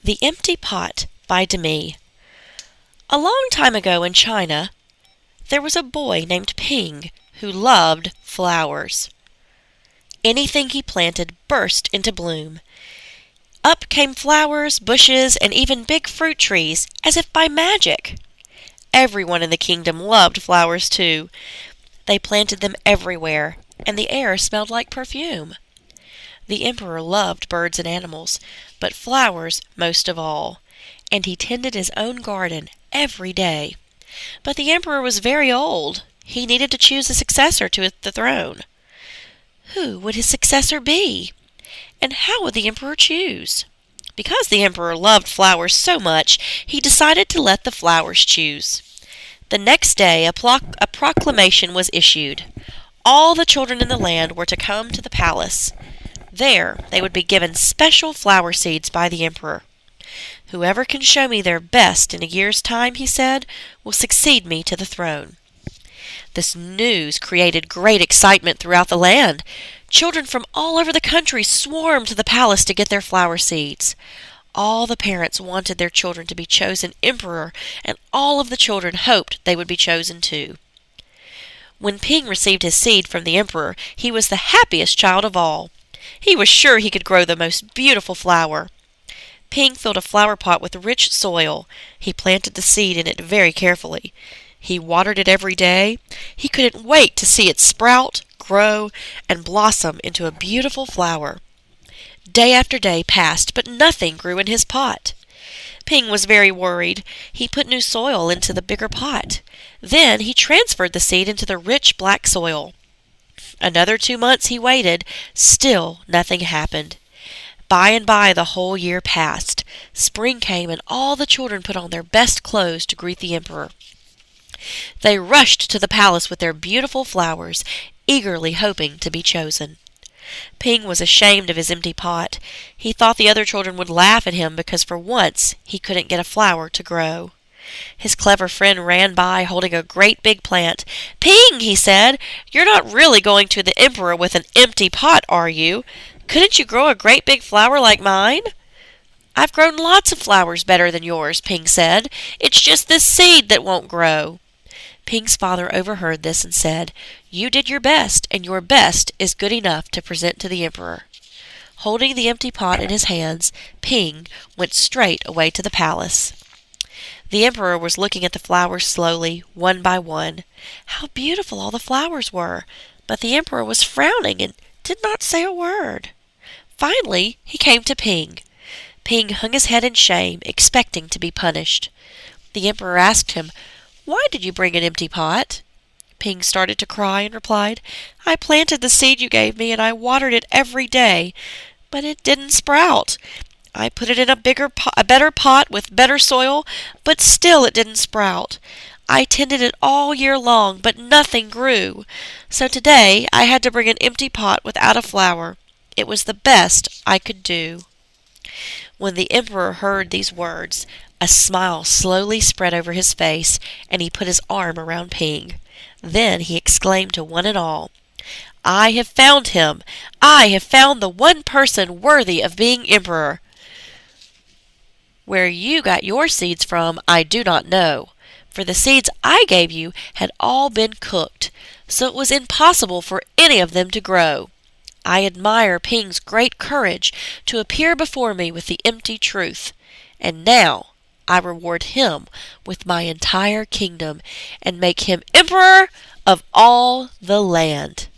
The Empty Pot by Demi. A long time ago in China, there was a boy named Ping who loved flowers. Anything he planted burst into bloom. Up came flowers, bushes, and even big fruit trees, as if by magic. Everyone in the kingdom loved flowers too. They planted them everywhere, and the air smelled like perfume. The emperor loved birds and animals, but flowers most of all, and he tended his own garden every day. But the emperor was very old. He needed to choose a successor to the throne. Who would his successor be? And how would the emperor choose? Because the emperor loved flowers so much, he decided to let the flowers choose. The next day, a proclamation was issued. All the children in the land were to come to the palace. There, they would be given special flower seeds by the emperor. Whoever can show me their best in a year's time, he said, will succeed me to the throne. This news created great excitement throughout the land. Children from all over the country swarmed to the palace to get their flower seeds. All the parents wanted their children to be chosen emperor, and all of the children hoped they would be chosen too. When Ping received his seed from the emperor, he was the happiest child of all. He was sure he could grow the most beautiful flower. Ping filled a flower pot with rich soil. He planted the seed in it very carefully. He watered it every day. He couldn't wait to see it sprout, grow, and blossom into a beautiful flower. Day after day passed, but nothing grew in his pot. Ping was very worried. He put new soil into the bigger pot. Then he transferred the seed into the rich black soil. Another 2 months he waited. Still nothing happened. By and by the whole year passed. Spring came, and all the children put on their best clothes to greet the emperor. They rushed to the palace with their beautiful flowers, eagerly hoping to be chosen. Ping was ashamed of his empty pot. He thought the other children would laugh at him because for once he couldn't get a flower to grow. His clever friend ran by holding a great big plant. "Ping," he said, "you're not really going to the emperor with an empty pot, are you? Couldn't you grow a great big flower like mine?" "I've grown lots of flowers better than yours," Ping said. "It's just this seed that won't grow." Ping's father overheard this and said, "You did your best, and your best is good enough to present to the emperor." Holding the empty pot in his hands, Ping went straight away to the palace. The emperor was looking at the flowers slowly, one by one. How beautiful all the flowers were! But the emperor was frowning and did not say a word. Finally, he came to Ping. Ping hung his head in shame, expecting to be punished. The emperor asked him, "Why did you bring an empty pot?" Ping started to cry and replied, "I planted the seed you gave me, and I watered it every day, but it didn't sprout. I put it in a better pot with better soil, but still it didn't sprout. I tended it all year long, but nothing grew. So today I had to bring an empty pot without a flower. It was the best I could do." When the emperor heard these words, a smile slowly spread over his face, and he put his arm around Ping. Then he exclaimed to one and all, "I have found him! I have found the one person worthy of being emperor! Where you got your seeds from, I do not know, for the seeds I gave you had all been cooked, so it was impossible for any of them to grow. I admire Ping's great courage to appear before me with the empty truth, and now I reward him with my entire kingdom and make him emperor of all the land."